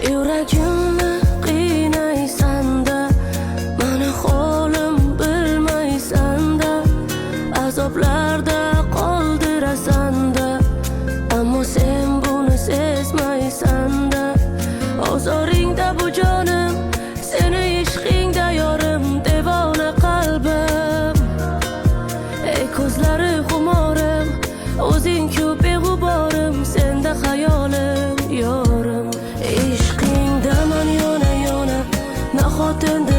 Yuragimni qiynaysanda, mani holim bilmaysanda, azoblarda qoldirasanda, ammo sen buni sezmaysanda. Ozoringda bu jonim, seni ishqingda yorim, devona qalbim. Ey ko'zlari xumorim, o'zing-ku beg'uborim, senda xayolim yorim. Ishqingda man yona-yona, nahotinda